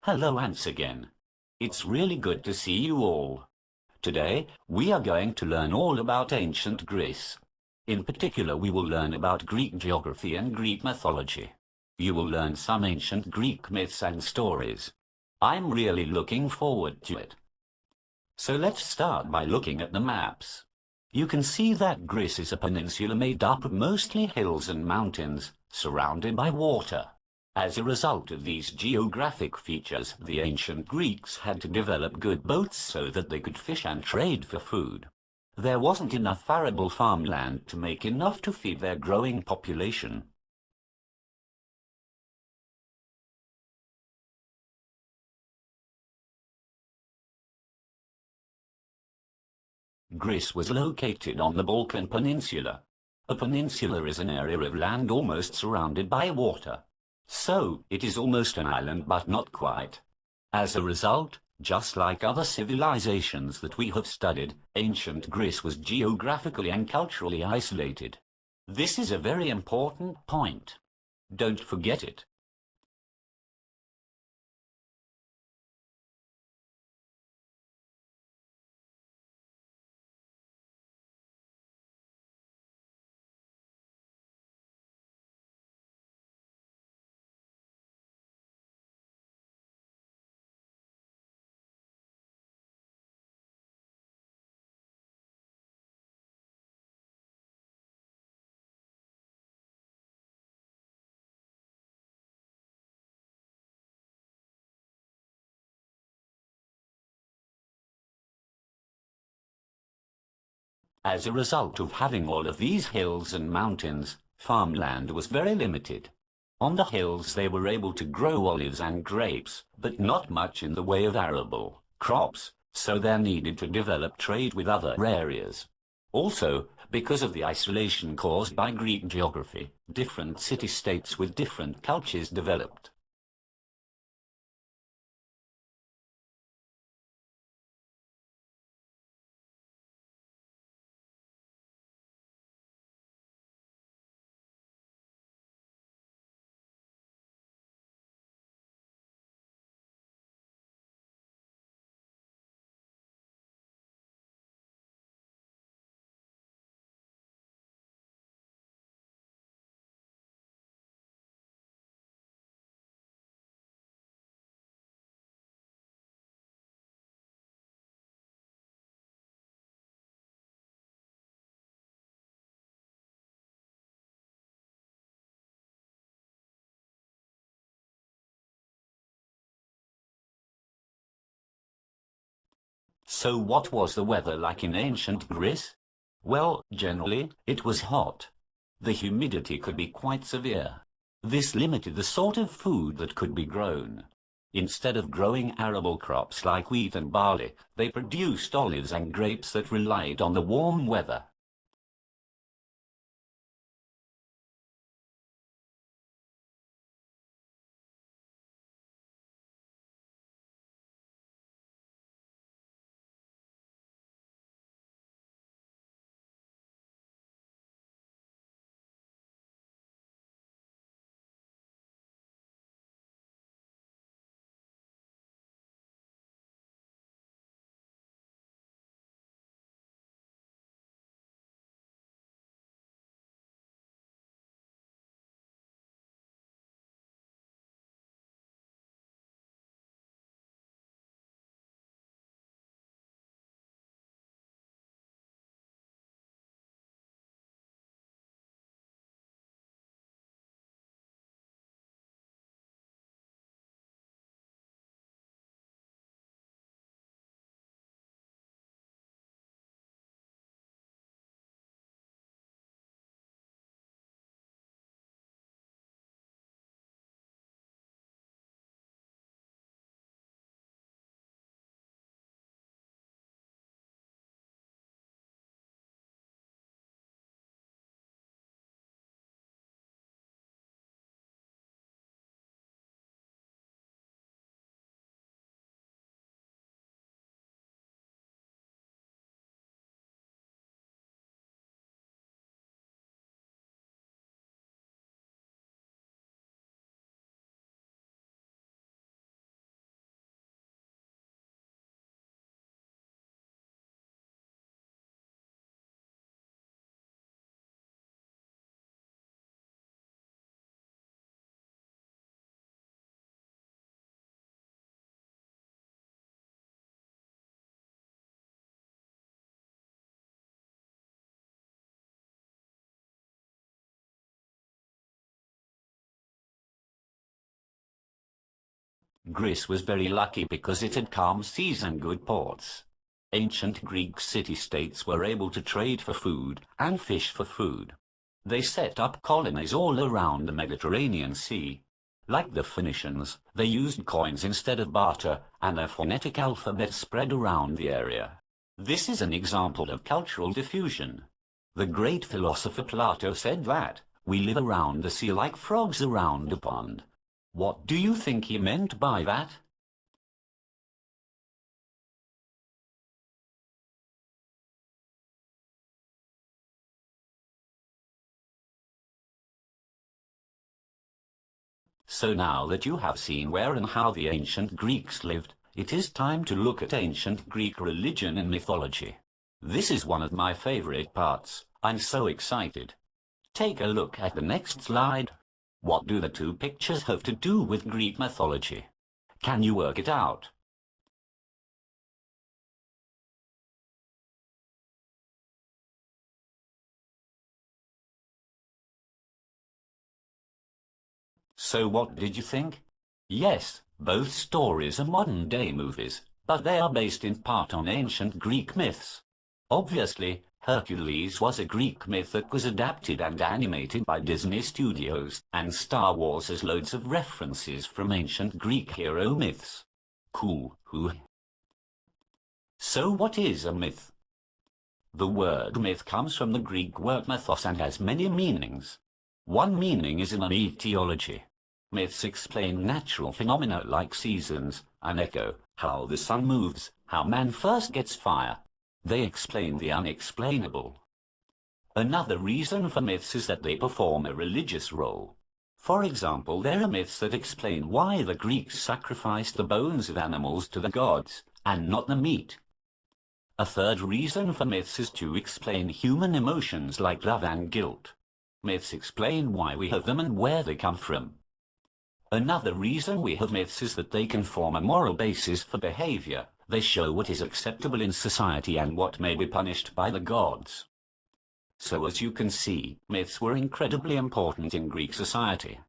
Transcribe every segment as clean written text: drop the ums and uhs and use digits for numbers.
Hello once again. It's really good to see you all. Today, we are going to learn all about ancient Greece. In particular, we will learn about Greek geography and Greek mythology. You will learn some ancient Greek myths and stories. I'm really looking forward to it. So let's start by looking at the maps. You can see that Greece is a peninsula made up of mostly hills and mountains, surrounded by water. As a result of these geographic features, the ancient Greeks had to develop good boats so that they could fish and trade for food. There wasn't enough arable farmland to make enough to feed their growing population. Greece was located on the Balkan Peninsula. A peninsula is an area of land almost surrounded by water. So, it is almost an island, but not quite. As a result, just like other civilizations that we have studied, ancient Greece was geographically and culturally isolated. This is a very important point. Don't forget it. As a result of having all of these hills and mountains, farmland was very limited. On the hills they were able to grow olives and grapes, but not much in the way of arable crops, so they needed to develop trade with other areas. Also, because of the isolation caused by Greek geography, different city-states with different cultures developed. So what was the weather like in ancient Greece? Well, generally, it was hot. The humidity could be quite severe. This limited the sort of food that could be grown. Instead of growing arable crops like wheat and barley, they produced olives and grapes that relied on the warm weather. Greece was very lucky because it had calm seas and good ports. Ancient Greek city-states were able to trade for food and fish for food. They set up colonies all around the Mediterranean Sea. Like the Phoenicians, they used coins instead of barter, and their phonetic alphabet spread around the area. This is an example of cultural diffusion. The great philosopher Plato said that we live around the sea like frogs around a pond. What do you think he meant by that? So now that you have seen where and how the ancient Greeks lived, it is time to look at ancient Greek religion and mythology. This is one of my favorite parts. I'm so excited. Take a look at the next slide. What do the two pictures have to do with Greek mythology? Can you work it out? So what did you think? Yes, both stories are modern-day movies, but they are based in part on ancient Greek myths. Obviously, Hercules was a Greek myth that was adapted and animated by Disney Studios, and Star Wars has loads of references from ancient Greek hero myths. Cool, who? So what is a myth? The word myth comes from the Greek word mythos and has many meanings. One meaning is in mythology. Myths explain natural phenomena like seasons, an echo, how the sun moves, how man first gets fire. They explain the unexplainable. Another reason for myths is that they perform a religious role. For example, there are myths that explain why the Greeks sacrificed the bones of animals to the gods, and not the meat. A third reason for myths is to explain human emotions like love and guilt. Myths explain why we have them and where they come from. Another reason we have myths is that they can form a moral basis for behavior. They show what is acceptable in society and what may be punished by the gods. So as you can see, myths were incredibly important in Greek society.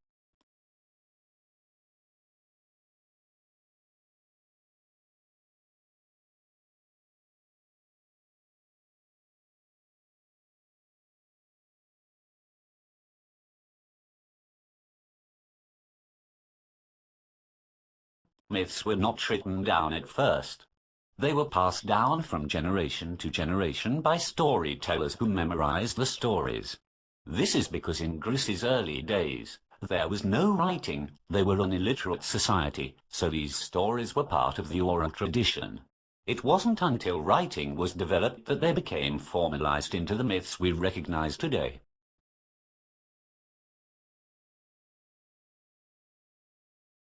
Myths were not written down at first. They were passed down from generation to generation by storytellers who memorized the stories. This is because in Greece's early days, there was no writing. They were an illiterate society, so these stories were part of the oral tradition. It wasn't until writing was developed that they became formalized into the myths we recognize today.